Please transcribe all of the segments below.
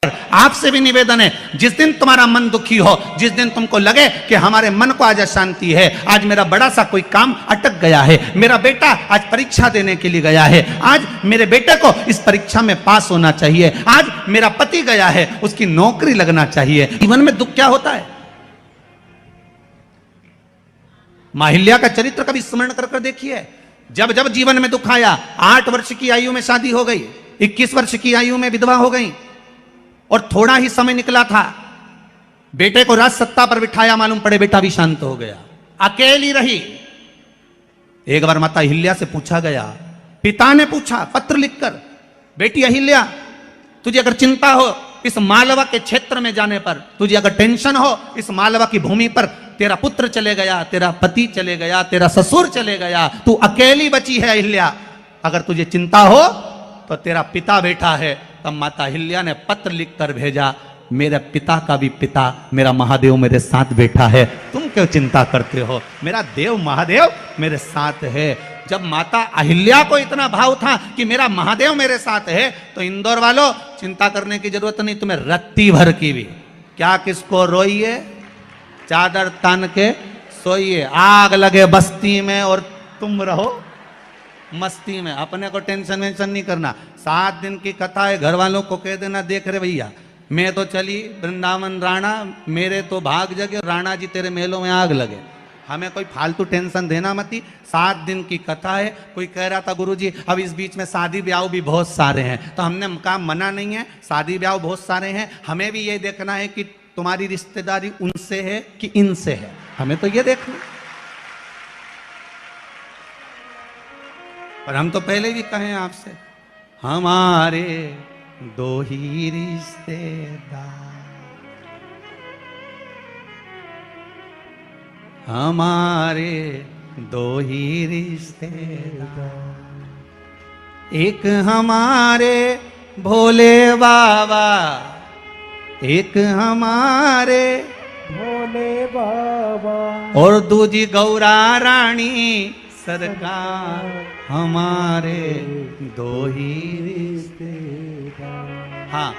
आपसे भी निवेदन है, जिस दिन तुम्हारा मन दुखी हो, जिस दिन तुमको लगे कि हमारे मन को आज अशांति है, आज मेरा बड़ा सा कोई काम अटक गया है, मेरा बेटा आज परीक्षा देने के लिए गया है, आज मेरे बेटे को इस परीक्षा में पास होना चाहिए, आज मेरा पति गया है उसकी नौकरी लगना चाहिए। जीवन में दुख क्या होता है? माहिल्या का चरित्र कभी स्मरण कर देखिए। जब जब जीवन में दुख आया, 8 वर्ष की आयु में शादी हो गई, 21 वर्ष की आयु में विधवा हो गई और थोड़ा ही समय निकला था, बेटे को राज सत्ता पर बिठाया, मालूम पड़े बेटा भी शांत हो गया, अकेली रही। एक बार माता अहिल्या से पूछा गया, पिता ने पूछा पत्र लिखकर, बेटी अहिल्या तुझे अगर चिंता हो इस मालवा के क्षेत्र में जाने पर, तुझे अगर टेंशन हो इस मालवा की भूमि पर, तेरा पुत्र चले गया, तेरा पति चले गया, तेरा ससुर चले गया, तू अकेली बची है अहिल्या, अगर तुझे चिंता हो तो तेरा पिता बैठा है। तब माता अहिल्या ने पत्र लिखकर भेजा, मेरे पिता का भी पिता मेरा महादेव मेरे साथ बैठा है, तुम क्यों चिंता करते हो, मेरा देव महादेव मेरे साथ है। जब माता अहिल्या को इतना भाव था कि मेरा महादेव मेरे साथ है, तो इंदौर वालों चिंता करने की जरूरत नहीं, तुम्हें रत्ती भर की भी, क्या किसको रोइए, चादर तान के सोइए, आग लगे बस्ती में और तुम रहो मस्ती में, अपने को टेंशन वेंशन नहीं करना। 7 दिन की कथा है, घर वालों को कह देना, देख रहे भैया मैं तो चली वृंदावन राणा, मेरे तो भाग जगे, राणा जी तेरे महलों में आग लगे, हमें कोई फालतू टेंशन देना मती। 7 दिन की कथा है। कोई कह रहा था गुरुजी अब इस बीच में शादी ब्याह भी बहुत सारे हैं, तो हमने कहा मना नहीं है, शादी ब्याह बहुत सारे हैं, हमें भी ये देखना है कि तुम्हारी रिश्तेदारी उनसे है कि इनसे है, हमें तो ये देखना। पर हम तो पहले भी कहें आपसे, हमारे 2 ही रिश्तेदार, हमारे 2 ही रिश्तेदार, एक हमारे भोले बाबा, एक हमारे भोले बाबा और दूजी गौरा रानी सरकार, हमारे 2 ही रिश्तेदार। हाँ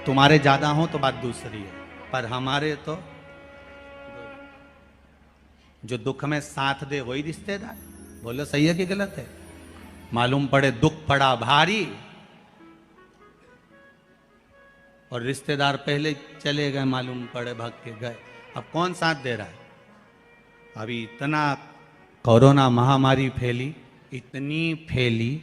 तुम्हारे ज्यादा हो तो बात दूसरी है, पर हमारे तो जो दुख में साथ दे वही रिश्तेदार। बोलो सही है कि गलत है? मालूम पड़े दुख पड़ा भारी और रिश्तेदार पहले चले गए, मालूम पड़े भाग के गए, अब कौन साथ दे रहा है? अभी इतना कोरोना महामारी फैली, इतनी फैली,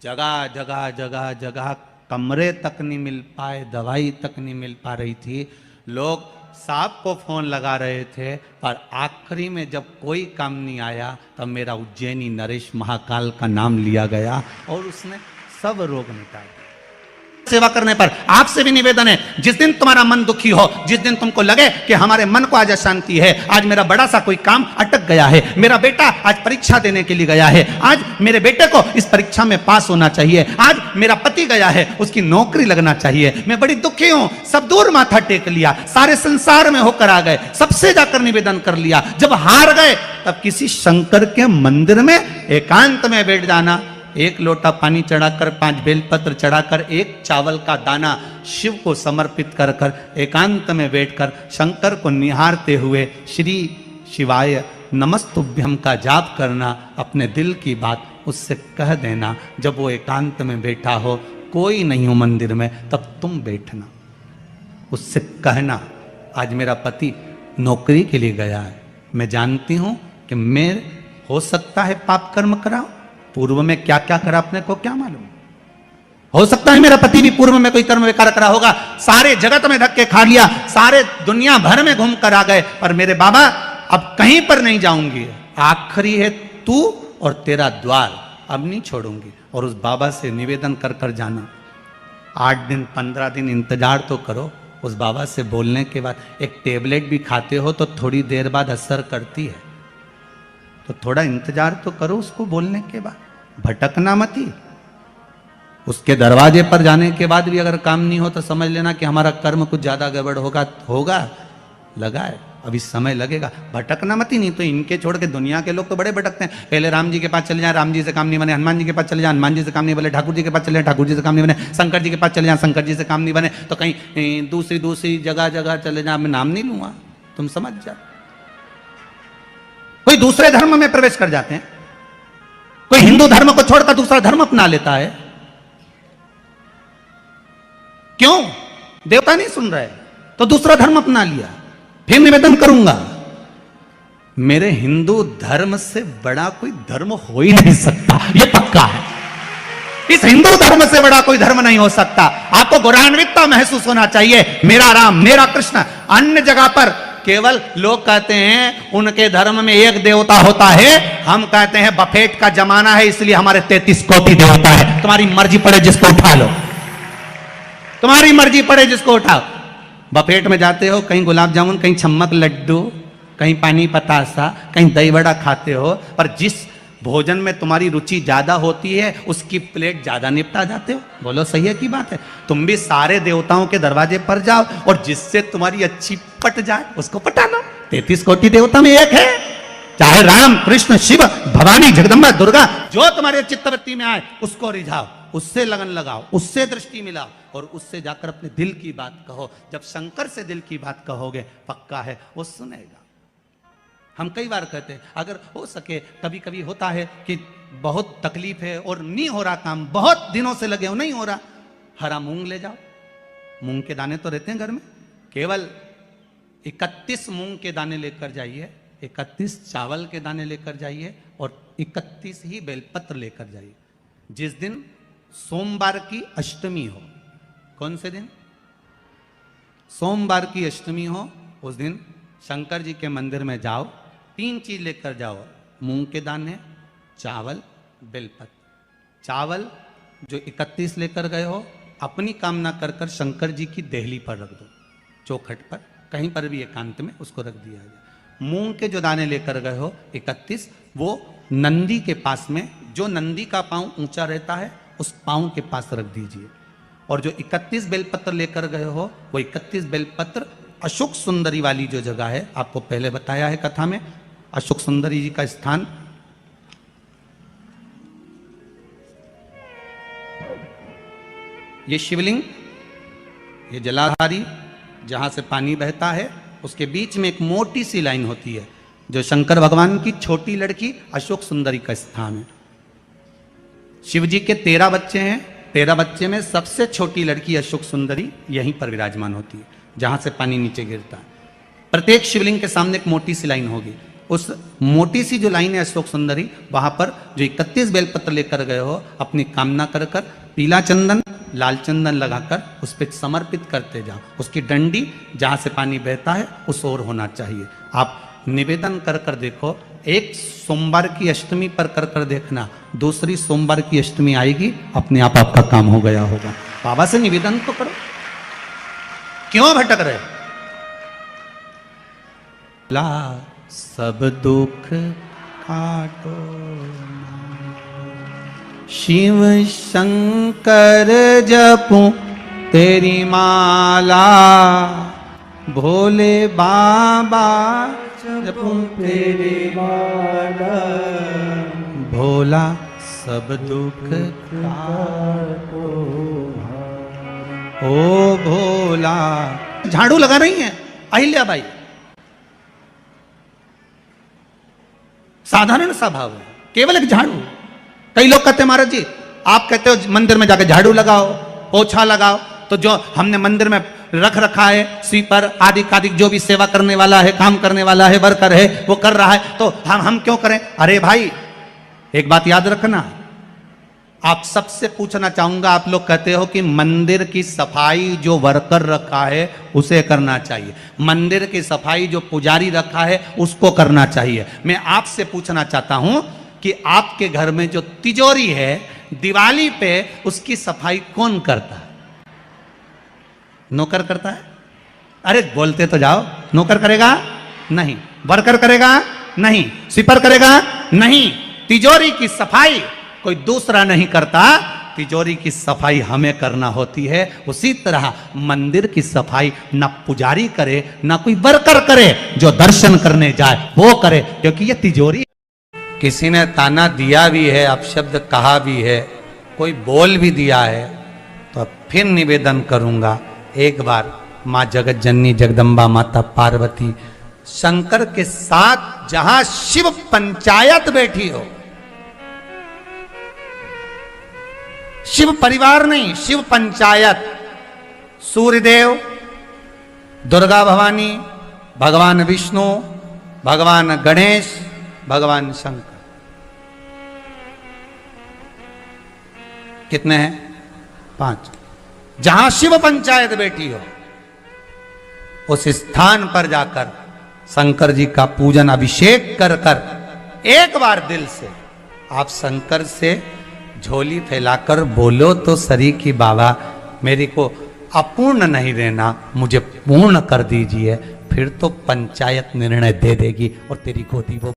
जगह जगह जगह जगह कमरे तक नहीं मिल पाए, दवाई तक नहीं मिल पा रही थी, लोग साहब को फोन लगा रहे थे, पर आखिरी में जब कोई काम नहीं आया तब मेरा उज्जैनी नरेश महाकाल का नाम लिया गया और उसने सब रोग मिटा दिया। सेवा करने पर आपसे भी निवेदन है, जिस दिन तुम्हारा मन दुखी हो, जिस दिन तुमको लगे कि हमारे मन को आज अशांति है, आज मेरा बड़ा सा कोई काम अटक गया है, मेरा बेटा आज परीक्षा देने के लिए गया है, आज मेरे बेटे को इस परीक्षा में पास होना चाहिए, आज मेरा पति गया है उसकी नौकरी लगना चाहिए, मैं बड़ी दुखी हूं, सब दूर माथा टेक लिया, सारे संसार में होकर आ गए, सबसे जाकर निवेदन कर लिया, जब हार गए तब किसी शंकर के मंदिर में एकांत में बैठ जाना, 1 लोटा पानी चढ़ाकर, 5 बेलपत्र चढ़ाकर, 1 चावल का दाना शिव को समर्पित कर कर एकांत में बैठकर शंकर को निहारते हुए श्री शिवाय नमस्तुभ्यम का जाप करना, अपने दिल की बात उससे कह देना। जब वो एकांत में बैठा हो, कोई नहीं हो मंदिर में, तब तुम बैठना, उससे कहना आज मेरा पति नौकरी के लिए गया है, मैं जानती हूं कि मैं हो सकता है पाप कर्म कराऊं, पूर्व में क्या क्या करा अपने को क्या मालूम, हो सकता है मेरा पति भी पूर्व में कोई कर्म बेकार करा होगा, सारे जगत में धक्के खा लिया, सारे दुनिया भर में घूम कर आ गए, पर मेरे बाबा अब कहीं पर नहीं जाऊंगी, आखिरी है तू और तेरा द्वार, अब नहीं छोड़ूंगी। और उस बाबा से निवेदन कर कर जाना, 8 दिन 15 दिन इंतजार तो करो, उस बाबा से बोलने के बाद एक टेबलेट भी खाते हो तो थोड़ी देर बाद असर करती है, तो थोड़ा इंतजार तो करो उसको बोलने के बाद, भटकना मती। उसके दरवाजे पर जाने के बाद भी अगर काम नहीं हो तो समझ लेना कि हमारा कर्म कुछ ज्यादा गड़बड़ होगा लगा है। अभी समय लगेगा, भटकना मत ही, नहीं तो इनके छोड़ के दुनिया के लोग तो बड़े भटकते हैं। पहले राम जी के पास चले जाए, राम जी से काम नहीं बने, हनुमान जी के पास चले जाए, हनुमान जी से काम नहीं बने, ठाकुर जी के पास चले जाए, ठाकुर जी से काम नहीं बने, शंकर जी के पास चले जाए, शंकर जी से काम नहीं बने, तो कहीं दूसरी जगह जगह चले जाए। मैं नाम नहीं लूंगा, तुम समझ जाओ। कोई दूसरे धर्म में प्रवेश कर जाते हैं, कोई हिंदू धर्म को छोड़कर दूसरा धर्म अपना लेता है। क्यों? देवता नहीं सुन रहे तो दूसरा धर्म अपना लिया। फिर निवेदन करूंगा, मेरे हिंदू धर्म से बड़ा कोई धर्म हो ही नहीं सकता, यह पक्का है। इस हिंदू धर्म से बड़ा कोई धर्म नहीं हो सकता। आपको गौरवान्वितता महसूस होना चाहिए, मेरा राम, मेरा कृष्ण। अन्य जगह पर केवल लोग कहते हैं उनके धर्म में एक देवता होता है, हम कहते हैं बफेट का जमाना है इसलिए हमारे 33 कोटि देवता है। तुम्हारी मर्जी पड़े जिसको उठा लो, तुम्हारी मर्जी पड़े जिसको उठाओ। बफेट में जाते हो, कहीं गुलाब जामुन, कहीं छम्मक लड्डू, कहीं पानी पतासा, कहीं दही बड़ा खाते हो, पर जिस भोजन में तुम्हारी रुचि ज्यादा होती है उसकी प्लेट ज्यादा निपटा जाते हो। बोलो सही है की बात है? तुम भी सारे देवताओं के दरवाजे पर जाओ और जिससे तुम्हारी अच्छी पट जाए उसको पटा लो। 33 कोटि देवता में एक है, चाहे राम, कृष्ण, शिव, भवानी, जगदम्बा, दुर्गा, जो तुम्हारे चित्तवृत्ति में आए उसको रिझाओ, उससे लगन लगाओ, उससे दृष्टि मिलाओ और उससे जाकर अपने दिल की बात कहो। जब शंकर से दिल की बात कहोगे, पक्का है वो सुनेगा। हम कई बार कहते हैं, अगर हो सके, कभी कभी होता है कि बहुत तकलीफ है और नहीं हो रहा काम, बहुत दिनों से लगे हो, नहीं हो रहा, हरा मूंग ले जाओ। मूंग के दाने तो रहते हैं घर में, केवल 31 मूंग के दाने लेकर जाइए, 31 चावल के दाने लेकर जाइए और 31 ही बेलपत्र लेकर जाइए। जिस दिन सोमवार की अष्टमी हो, कौन से दिन? सोमवार की अष्टमी हो, उस दिन शंकर जी के मंदिर में जाओ, 3 चीज लेकर जाओ, मूंग के दाने, चावल, बेलपत्र। चावल जो 31 लेकर गए हो, अपनी कामना कर कर शंकर जी की देहली पर रख दो, चौखट पर, कहीं पर भी एकांत में उसको रख दिया जाए। मूंग के जो दाने लेकर गए हो 31, वो नंदी के पास में, जो नंदी का पांव ऊंचा रहता है उस पांव के पास रख दीजिए। और जो 31 बेलपत्र लेकर गए हो, वो 31 बेलपत्र अशोक सुंदरी वाली जो जगह है, आपको पहले बताया है कथा में, अशोक सुंदरी जी का स्थान, ये शिवलिंग, ये जलाधारी जहां से पानी बहता है, उसके बीच में एक मोटी सी लाइन होती है, जो शंकर भगवान की छोटी लड़की अशोक सुंदरी का स्थान है। शिव जी के 13 बच्चे हैं, 13 बच्चे में सबसे छोटी लड़की अशोक सुंदरी यहीं पर विराजमान होती है, जहां से पानी नीचे गिरता है। प्रत्येक शिवलिंग के सामने एक मोटी सी लाइन होगी, उस मोटी सी जो लाइन है अशोक सुंदरी, वहां पर जो 31 बेलपत्र लेकर गए हो, अपनी कामना कर कर पीला चंदन, लाल चंदन लगाकर उस पर समर्पित करते जाओ। उसकी डंडी जहां से पानी बहता है उस ओर होना चाहिए। आप निवेदन कर कर देखो, एक सोमवार की अष्टमी पर कर कर देखना, दूसरी सोमवार की अष्टमी आएगी, अपने आप आपका काम हो गया होगा। बाबा से निवेदन तो करो, क्यों भटक रहे? ला सब दुख काटो, शिव शंकर जपूं तेरी माला, भोले बाबा जपूं तेरी माला, भोला सब दुख काटो, ओ भोला। झाड़ू लगा रही हैं अहिल्या बाई, साधारण सा भाव है, केवल एक झाड़ू। कई लोग कहते हैं महाराज जी, आप कहते हो मंदिर में जाकर झाड़ू लगाओ, पोछा लगाओ, तो जो हमने मंदिर में रख रखा है स्वीपर आदि आदि, जो भी सेवा करने वाला है, काम करने वाला है, वर्कर है, वो कर रहा है, तो हम क्यों करें? अरे भाई, एक बात याद रखना, आप सबसे पूछना चाहूंगा, आप लोग कहते हो कि मंदिर की सफाई जो वर्कर रखा है उसे करना चाहिए, मंदिर की सफाई जो पुजारी रखा है उसको करना चाहिए। मैं आपसे पूछना चाहता हूं कि आपके घर में जो तिजोरी है, दिवाली पे उसकी सफाई कौन करता है? नौकर करता है? अरे बोलते तो जाओ। नौकर करेगा? नहीं। वर्कर करेगा? नहीं। स्वीपर करेगा? नहीं। तिजोरी की सफाई कोई दूसरा नहीं करता, तिजोरी की सफाई हमें करना होती है, उसी तरह मंदिर की सफाई न पुजारी करे न कोई वर्कर करे, जो दर्शन करने जाए वो करे, क्योंकि ये तिजोरी। किसी ने ताना दिया भी है, अपशब्द कहा भी है, कोई बोल भी दिया है, तो अब फिर निवेदन करूंगा, एक बार माँ जगत जननी जगदम्बा माता पार्वती शंकर के साथ जहां शिव पंचायत बैठी हो, शिव परिवार नहीं, शिव पंचायत, सूर्यदेव, दुर्गा भवानी, भगवान विष्णु, भगवान गणेश, भगवान शंकर, कितने हैं? 5। जहां शिव पंचायत बैठी हो, उस स्थान पर जाकर शंकर जी का पूजन अभिषेक कर कर एक बार दिल से आप शंकर से झोली फैलाकर बोलो तो सरी की बाबा मेरी को अपूर्ण नहीं रहना, मुझे पूर्ण कर दीजिए, फिर तो पंचायत निर्णय दे देगी और तेरी गोदी वो